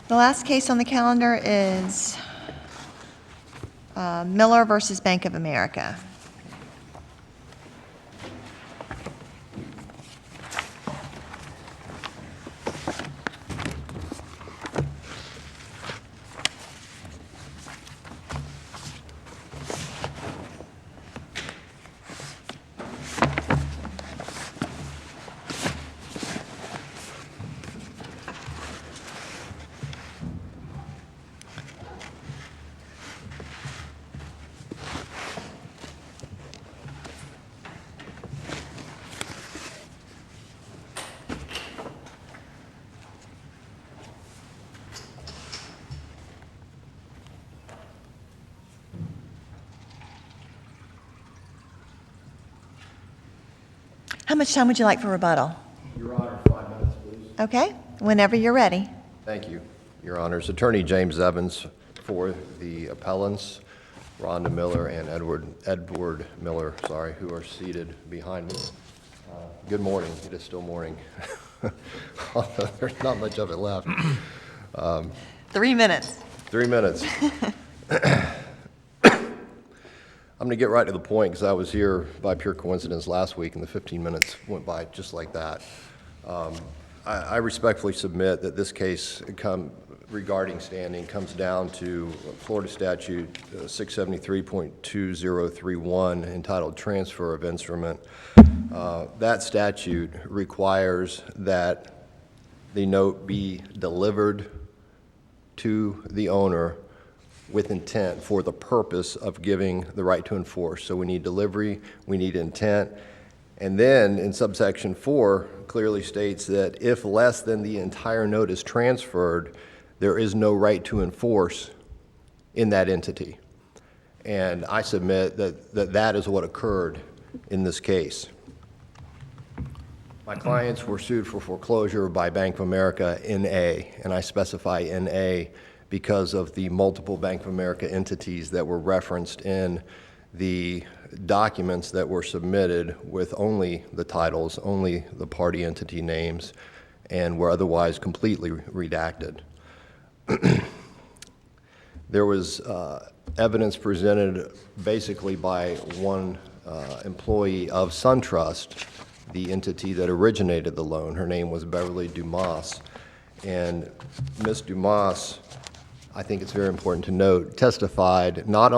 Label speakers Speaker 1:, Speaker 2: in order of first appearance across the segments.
Speaker 1: The last case on the calendar is Miller versus Bank of America. How much time would you like for rebuttal?
Speaker 2: Your Honor, 5 minutes, please.
Speaker 1: Okay, whenever you're ready.
Speaker 2: Thank you, Your Honors. Attorney James Evans for the appellants, RHONDA Miller and Edward Miller, who are seated behind me. Good morning. It is still morning. There's not much of it left.
Speaker 1: 3 minutes.
Speaker 2: 3 minutes. I'm going to get right to the point because I was here by pure coincidence last week and the 15 minutes went by just like that. I respectfully submit that this case regarding standing comes down to Florida Statute 673.2031 entitled Transfer of Instrument. That statute requires that the note be delivered to the owner with intent for the purpose of giving the right to enforce. So we need delivery, we need intent, and then in subsection 4 clearly states that if less than the entire note is transferred, there is no right to enforce in that entity. And I submit that is what occurred in this case. My clients were sued for foreclosure by Bank of America N.A., and I specify N.A. because of the multiple Bank of America entities that were referenced in the documents that were submitted with only the titles, only the party entity names, and were otherwise completely redacted. There was evidence presented basically by one employee of SunTrust, the entity that originated the loan. Her name was Beverly Dumas, and Ms. Dumas, I think it's very important to note, testified not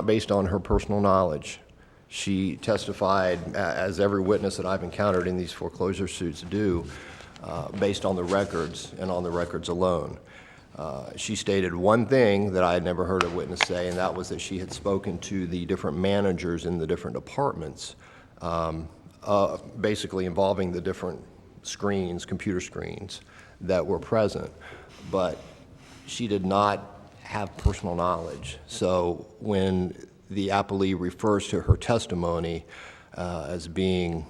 Speaker 2: based on her personal knowledge. She testified, as every witness that I've encountered in these foreclosure suits do, based on the records and on the records alone. She stated one thing that I had never heard a witness say, and that was that she had spoken to the different managers in the different departments, basically involving the different screens, computer screens that were present. But she did not have personal knowledge. So when the appellee refers to her testimony as being,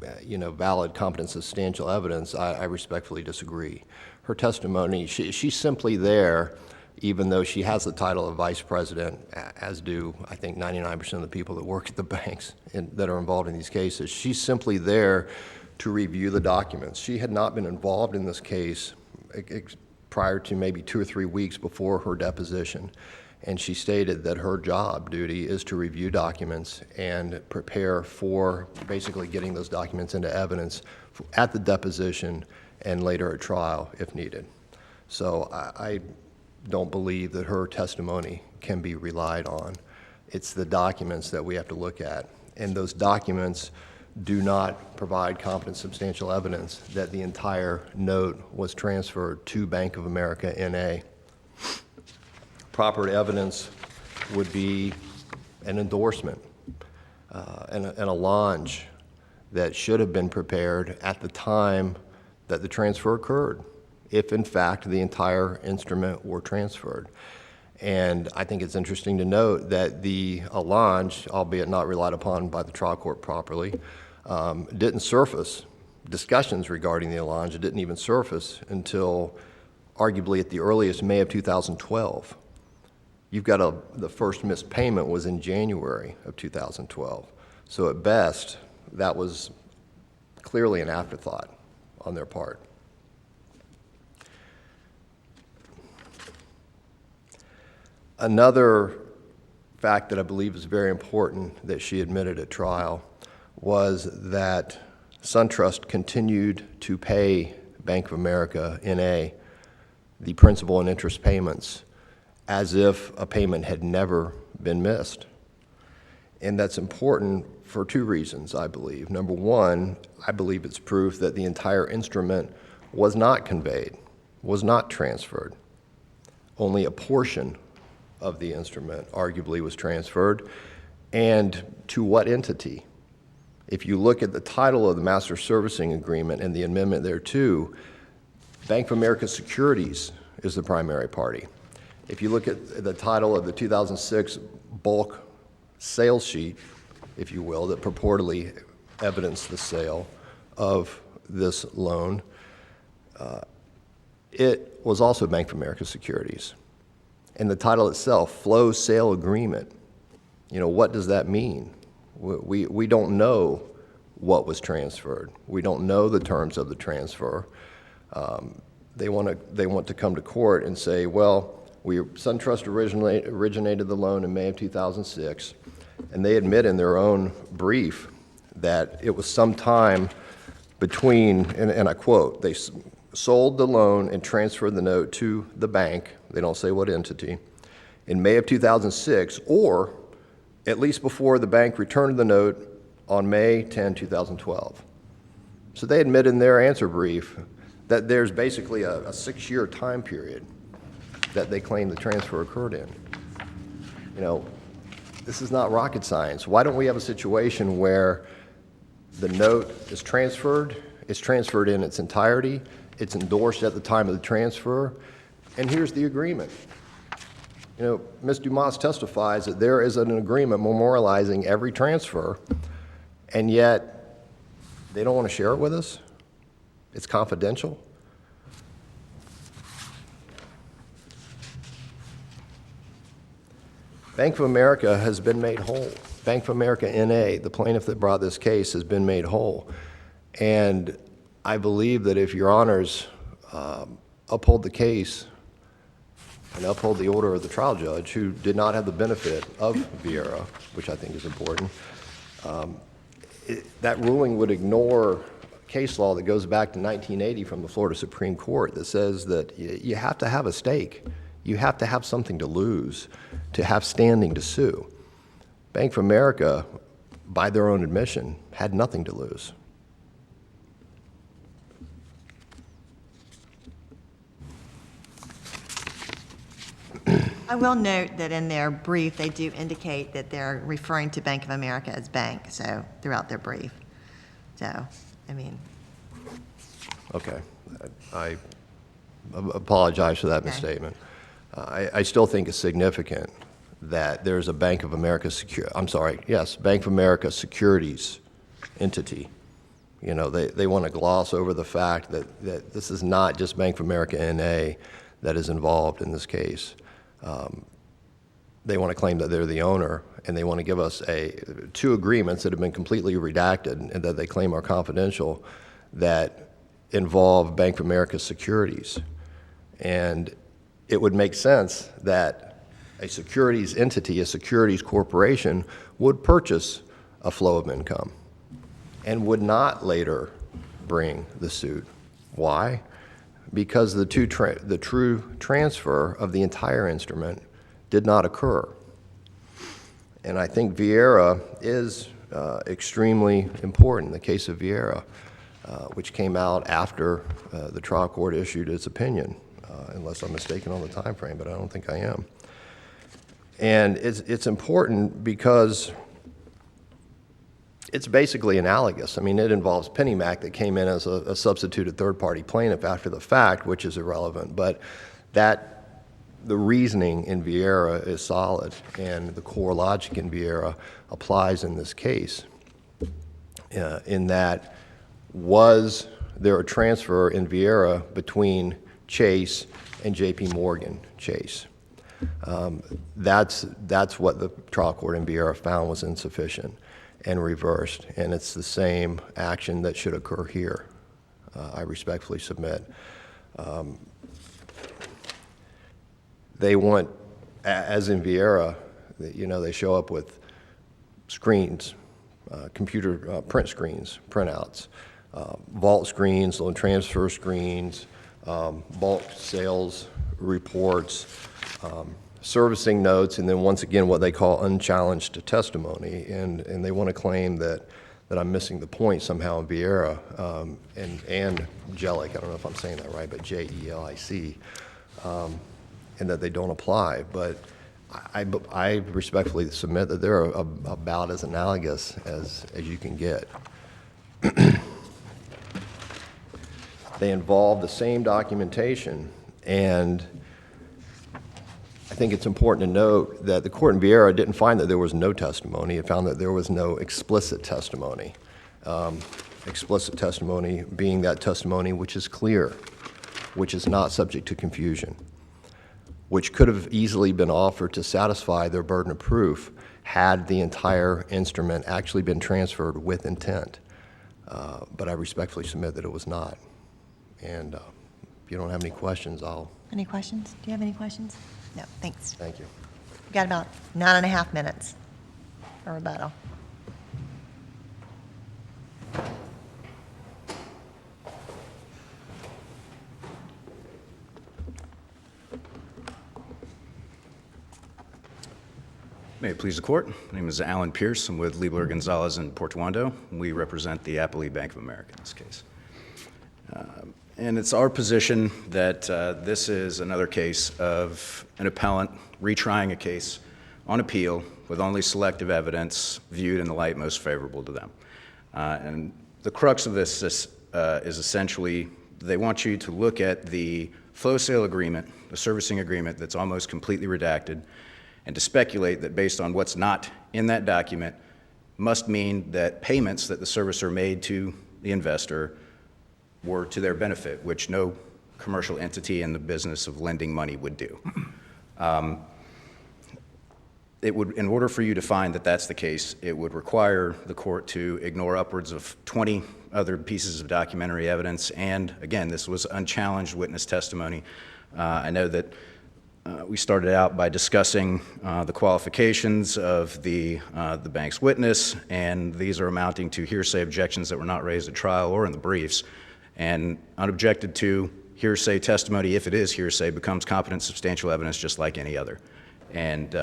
Speaker 2: valid, competent, substantial evidence, I respectfully disagree. Her testimony, she's simply there, even though she has the title of vice president, as do, I think, 99% of the people that work at the banks that are involved in these cases. She's simply there to review the documents. She had not been involved in this case prior to maybe 2 or 3 weeks before her deposition. And she stated that her job duty is to review documents and prepare for basically getting those documents into evidence at the deposition and later at trial if needed. So I don't believe that her testimony can be relied on. It's the documents that we have to look at. And those documents do not provide competent, substantial evidence that the entire note was transferred to Bank of America N.A. Proper evidence would be an endorsement and a launch that should have been prepared at the time that the transfer occurred, if in fact the entire instrument were transferred. And I think it's interesting to note that the allonge, albeit not relied upon by the trial court properly, didn't surface. Discussions regarding the allonge, it didn't even surface until arguably at the earliest May of 2012. You've got the first missed payment was in January of 2012. So at best, that was clearly an afterthought on their part. Another fact that I believe is very important that she admitted at trial was that SunTrust continued to pay Bank of America, N.A., the principal and interest payments as if a payment had never been missed. And that's important for two reasons, I believe. Number one, I believe it's proof that the entire instrument was not conveyed, was not transferred. Only a portion of the instrument arguably was transferred, and to what entity? If you look at the title of the Master Servicing Agreement and the amendment thereto, Bank of America Securities is the primary party. If you look at the title of the 2006 bulk sales sheet, if you will, that purportedly evidenced the sale of this loan, it was also Bank of America Securities. And the title itself, Flow Sale Agreement, what does that mean? We don't know what was transferred. We don't know the terms of the transfer. They want to come to court and say, well, SunTrust originated the loan in May of 2006, and they admit in their own brief that it was sometime between, and I quote, they sold the loan and transferred the note to the bank, they don't say what entity, in May of 2006, or at least before the bank returned the note on May 10, 2012. So they admit in their answer brief that there's basically a 6-year time period that they claim the transfer occurred in. This is not rocket science. Why don't we have a situation where the note is transferred, it's transferred in its entirety, it's endorsed at the time of the transfer, and here's the agreement. Ms. Dumas testifies that there is an agreement memorializing every transfer, and yet they don't want to share it with us? It's confidential? Bank of America has been made whole. Bank of America N.A., the plaintiff that brought this case, has been made whole. And I believe that if your honors uphold the case and uphold the order of the trial judge, who did not have the benefit of Vieira, which I think is important, that ruling would ignore case law that goes back to 1980 from the Florida Supreme Court that says that you have to have a stake. You have to have something to lose to have standing to sue. Bank of America, by their own admission, had nothing to lose.
Speaker 1: I will note that in their brief, they do indicate that they're referring to Bank of America as bank, so throughout their brief. So,
Speaker 2: Okay. I apologize for that
Speaker 1: Okay.
Speaker 2: misstatement. I still think it's significant that there's a Bank of America Bank of America Securities entity. They want to gloss over the fact that this is not just Bank of America N.A. that is involved in this case. They want to claim that they're the owner, and they want to give us two agreements that have been completely redacted and that they claim are confidential that involve Bank of America Securities. And it would make sense that a securities entity, a securities corporation, would purchase a flow of income and would not later bring the suit. Why? Because the true transfer of the entire instrument did not occur. And I think Vieira is extremely important, the case of Vieira, which came out after the trial court issued its opinion, unless I'm mistaken on the time frame, but I don't think I am. And it's important because it's basically analogous. It involves PennyMac that came in as a substituted third-party plaintiff after the fact, which is irrelevant, but the reasoning in Vieira is solid, and the core logic in Vieira applies in this case, in that was there a transfer in Vieira between Chase and JPMORGAN Chase? That's what the trial court in Vieira found was insufficient and reversed, and it's the same action that should occur here. I respectfully submit. They want as in Vieira, they show up with screens, computer print screens, printouts, vault screens, loan transfer screens, bulk sales reports, servicing notes, and then once again what they call unchallenged testimony. And they want to claim that I'm missing the point somehow in Vieira and Jelic. I don't know if I'm saying that right, but Jelic, and that they don't apply. But I respectfully submit that they're about as analogous as you can get. They involve the same documentation, and I think it's important to note that the court in Vieira didn't find that there was no testimony. It found that there was no explicit testimony. Explicit testimony being that testimony which is clear, which is not subject to confusion, which could have easily been offered to satisfy their burden of proof had the entire instrument actually been transferred with intent. But I respectfully submit that it was not. And if you don't have any questions, I'll...
Speaker 1: Any questions? Do you have any questions? No, thanks.
Speaker 2: Thank you.
Speaker 1: We've got about 9.5 minutes for rebuttal.
Speaker 3: May it please the court. My name is Alan Pierce. I'm with Liebler Gonzalez in Portuondo. We represent the Applee Bank of America in this case. And it's our position that this is another case of an appellant retrying a case on appeal with only selective evidence viewed in the light most favorable to them. And the crux of this is essentially they want you to look at the flow sale agreement, the servicing agreement that's almost completely redacted, and to speculate that based on what's not in that document must mean that payments that the servicer made to the investor were to their benefit, which no commercial entity in the business of lending money would do. It would, in order for you to find that that's the case, it would require the court to ignore upwards of 20 other pieces of documentary evidence. And again, this was unchallenged witness testimony. I know that we started out by discussing the qualifications of the bank's witness, and these are amounting to hearsay objections that were not raised at trial or in the briefs. And unobjected to hearsay testimony, if it is hearsay, becomes competent substantial evidence just like any other. And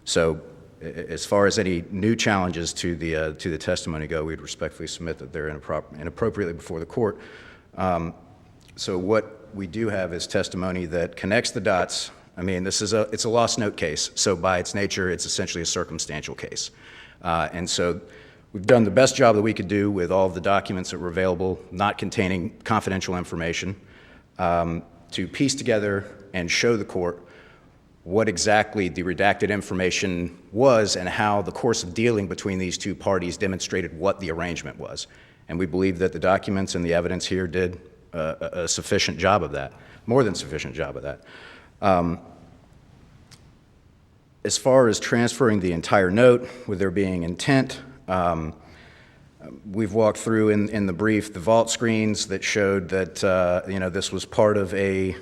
Speaker 3: so as far as any new challenges to the testimony go, we'd respectfully submit that they're inappropriately before the court. So what we do have is testimony that connects the dots. I mean, it's a lost note case, so by its nature, it's essentially a circumstantial case. And so we've done the best job that we could do with all of the documents that were available, not containing confidential information, to piece together and show the court what exactly the redacted information was and how the course of dealing between these two parties demonstrated what the arrangement was. And we believe that the documents and the evidence here did a sufficient job of that, more than sufficient job of that. As far as transferring the entire note with there being intent, we've walked through in the brief the vault screens that showed that this was part of a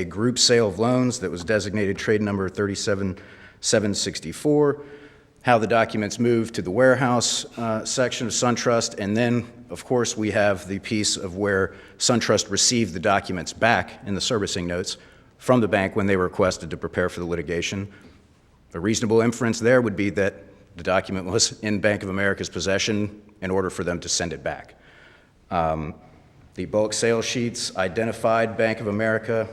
Speaker 3: group sale of loans that was designated trade number 37764, how the documents moved to the warehouse section of SunTrust, and then, of course, we have the piece of where SunTrust received the documents back in the servicing notes from the bank when they were requested to prepare for the litigation. A reasonable inference there would be that the document was in Bank of America's possession in order for them to send it back. The bulk sales sheets identified Bank of America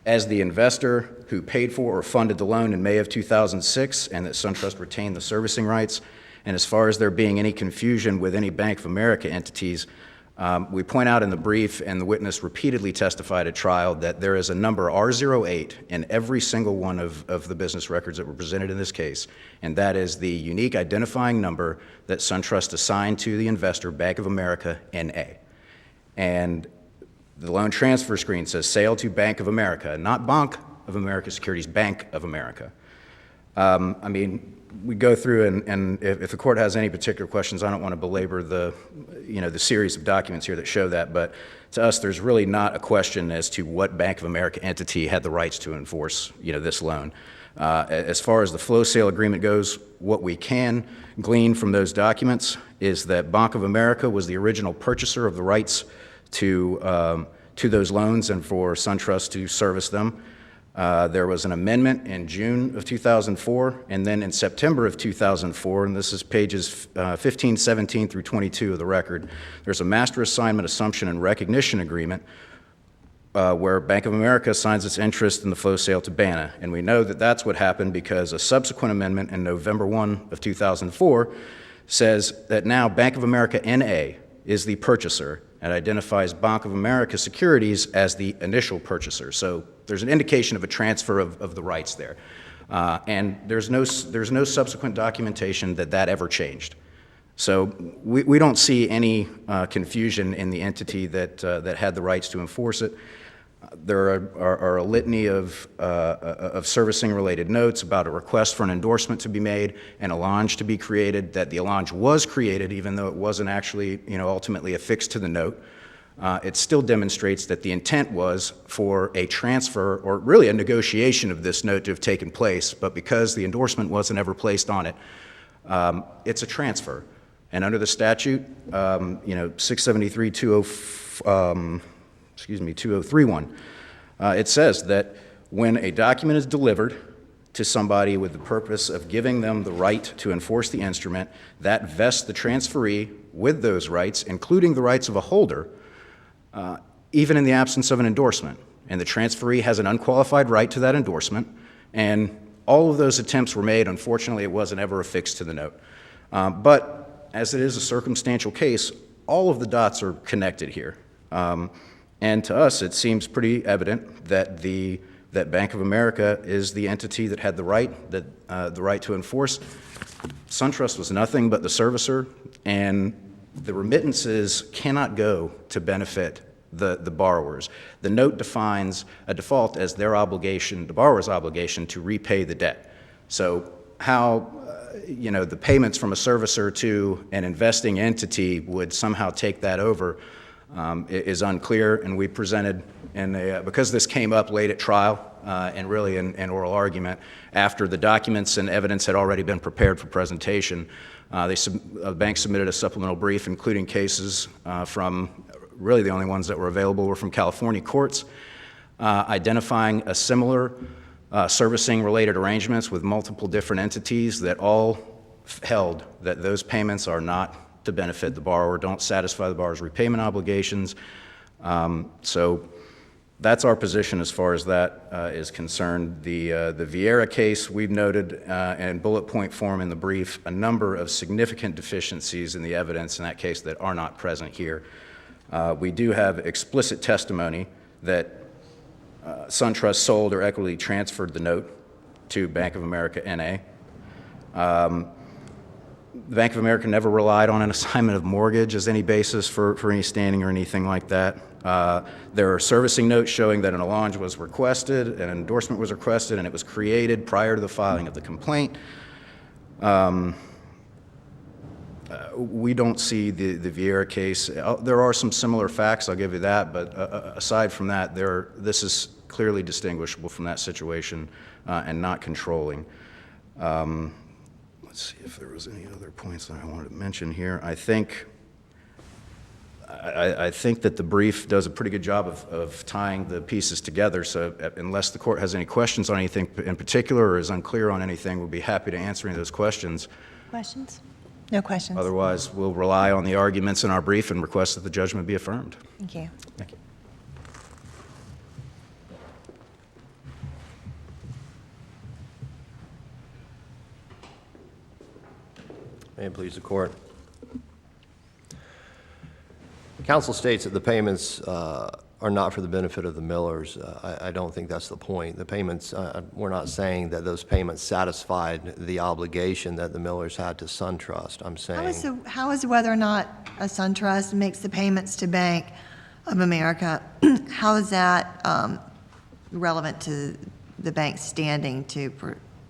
Speaker 3: as the investor who paid for or funded the loan in May of 2006, and that SunTrust retained the servicing rights. And as far as there being any confusion with any Bank of America entities, we point out in the brief, and the witness repeatedly testified at trial, that there is a number R08 in every single one of the business records that were presented in this case, and that is the unique identifying number that SunTrust assigned to the investor, Bank of America, N.A. And the loan transfer screen says sale to Bank of America, not Bank of America Securities, Bank of America. I mean, we go through, and if the court has any particular questions, I don't want to belabor the series of documents here that show that, but to us, there's really not a question as to what Bank of America entity had the rights to enforce, this loan. As far as the flow sale agreement goes, what we can glean from those documents is that Bank of America was the original purchaser of the rights to those loans and for SunTrust to service them. There was an amendment in June of 2004, and then in September of 2004, and this is pages 15, 17 through 22 of the record, there's a master assignment assumption and recognition agreement where Bank of America assigns its interest in the flow sale to BANA. And we know that that's what happened because a subsequent amendment in November 1 of 2004 says that now Bank of America N.A. is the purchaser and identifies Bank of America Securities as the initial purchaser. So there's an indication of a transfer of the rights there. And there's no subsequent documentation that ever changed. So we don't see any confusion in the entity that had the rights to enforce it. There are a litany of servicing-related notes about a request for an endorsement to be made and a allonge to be created, that the allonge was created even though it wasn't actually ultimately affixed to the note. It still demonstrates that the intent was for a transfer or really a negotiation of this note to have taken place, but because the endorsement wasn't ever placed on it, it's a transfer. And under the statute, 2031, it says that when a document is delivered to somebody with the purpose of giving them the right to enforce the instrument, that vests the transferee with those rights, including the rights of a holder, even in the absence of an endorsement. And the transferee has an unqualified right to that endorsement, and all of those attempts were made. Unfortunately, it wasn't ever affixed to the note. But as it is a circumstantial case, all of the dots are connected here. And to us, it seems pretty evident that that Bank of America is the entity that had the right to enforce. SunTrust was nothing but the servicer, and the remittances cannot go to benefit the borrowers. The note defines a default as their obligation, the borrower's obligation, to repay the debt. So how the payments from a servicer to an investing entity would somehow take that over is unclear, and we presented, because this came up late at trial and really in oral argument, after the documents and evidence had already been prepared for presentation, the bank submitted a supplemental brief, including cases from, really the only ones that were available were from California courts, identifying a similar servicing-related arrangements with multiple different entities that all held that those payments are not to benefit the borrower, don't satisfy the borrower's repayment obligations. So that's our position as far as that is concerned. The Vieira case, we've noted in bullet point form in the brief a number of significant deficiencies in the evidence in that case that are not present here. We do have explicit testimony that SunTrust sold or equitably transferred the note to Bank of America N.A. The Bank of America never relied on an assignment of mortgage as any basis for any standing or anything like that. There are servicing notes showing that an allonge was requested, an endorsement was requested, and it was created prior to the filing of the complaint. We don't see the Vieira case. There are some similar facts, I'll give you that, but aside from that, this is clearly distinguishable from that situation and not controlling. Let's see if there was any other points that I wanted to mention here. I think that the brief does a pretty good job of tying the pieces together, so unless the court has any questions on anything in particular or is unclear on anything, we'll be happy to answer any of those questions.
Speaker 1: Questions? No questions.
Speaker 3: Otherwise, we'll rely on the arguments in our brief and request that the judgment be affirmed.
Speaker 1: Thank you.
Speaker 3: Thank you.
Speaker 2: May it please the court. Counsel states that the payments are not for the benefit of the Millers. I don't think that's the point. The payments, we're not saying that those payments satisfied the obligation that the Millers had to SunTrust. I'm saying...
Speaker 1: How is whether or not a SunTrust makes the payments to Bank of America, how is that relevant to the bank's standing to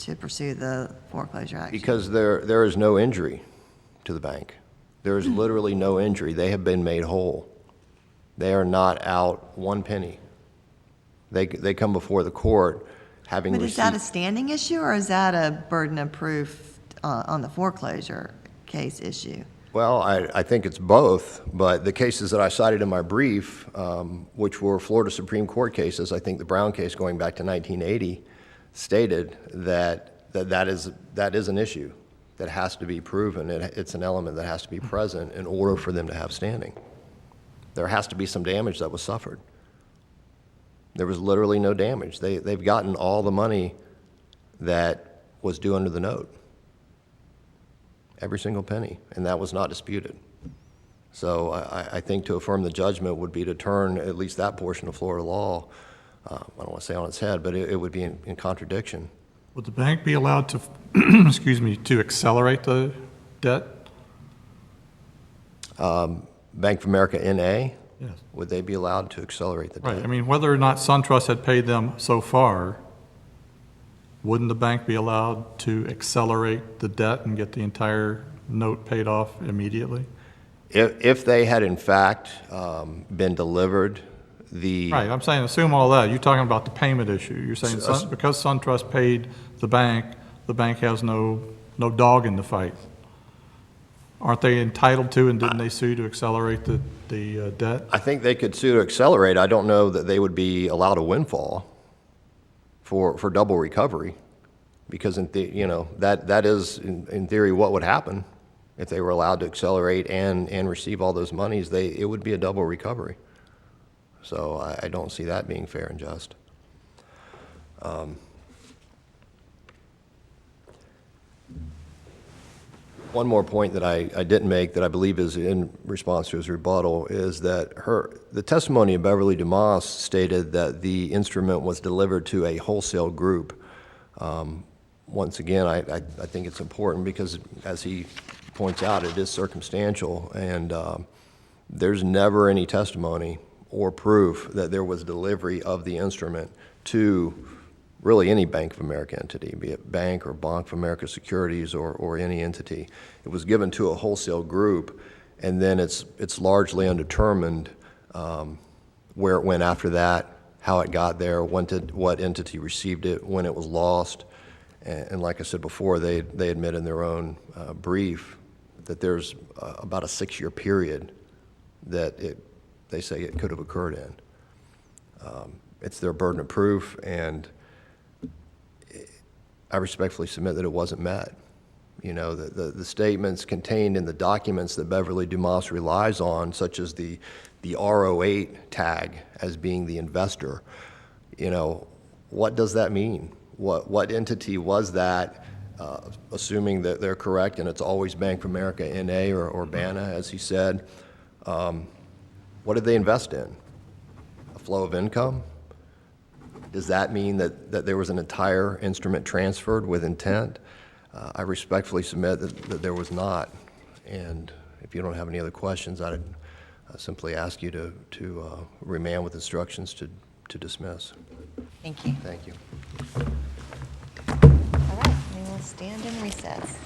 Speaker 1: to pursue the foreclosure action?
Speaker 2: Because there is no injury to the bank. There is literally no injury. They have been made whole. They are not out one penny. They come before the court having
Speaker 1: But
Speaker 2: received.
Speaker 1: is that a standing issue, or is that a burden of proof on the foreclosure case issue?
Speaker 2: Well, I think it's both, but the cases that I cited in my brief, which were Florida Supreme Court cases, I think the Brown case going back to 1980, stated that is an issue that has to be proven. It's an element that has to be present in order for them to have standing. There has to be some damage that was suffered. There was literally no damage. They've gotten all the money that was due under the note. Every single penny, and that was not disputed. So I think to affirm the judgment would be to turn at least that portion of Florida law, I don't want to say on its head, but it would be in contradiction.
Speaker 4: Would the bank be allowed to, excuse me, to accelerate the debt?
Speaker 2: Bank of America N.A.,
Speaker 4: Yes.
Speaker 2: would they be allowed to accelerate the debt?
Speaker 4: Right, I mean, whether or not SunTrust had paid them so far, wouldn't the bank be allowed to accelerate the debt and get the entire note paid off immediately?
Speaker 2: If they had in fact been delivered the.
Speaker 4: Right, I'm saying assume all that. You're talking about the payment issue. You're saying because SunTrust paid the bank has no dog in the fight. Aren't they entitled to, and didn't they sue to accelerate the debt?
Speaker 2: I think they could sue to accelerate. I don't know that they would be allowed a windfall for double recovery, because that is in theory what would happen if they were allowed to accelerate and receive all those monies. It would be a double recovery. So I don't see that being fair and just. One more point that I didn't make that I believe is in response to his rebuttal is that the testimony of Beverly Dumas stated that the instrument was delivered to a wholesale group. Once again, I think it's important because, as he points out, it is circumstantial, and there's never any testimony or proof that there was delivery of the instrument to really any Bank of America entity, be it bank or Bank of America Securities or any entity. It was given to a wholesale group, and then it's largely undetermined where it went after that, how it got there, what entity received it, when it was lost. And like I said before, they admit in their own brief that there's about a 6-year period that they say it could have occurred in. It's their burden of proof, and I respectfully submit that it wasn't met. The statements contained in the documents that Beverly Dumas relies on, such as the R08 tag as being the investor, what does that mean? What entity was that, assuming that they're correct, and it's always Bank of America N.A. or BANA, as he said. What did they invest in? A flow of income? Does that mean that there was an entire instrument transferred with intent? I respectfully submit that there was not. And if you don't have any other questions, I'd simply ask you to remand with instructions to dismiss.
Speaker 1: Thank you.
Speaker 2: Thank you.
Speaker 1: All right, we will stand in recess.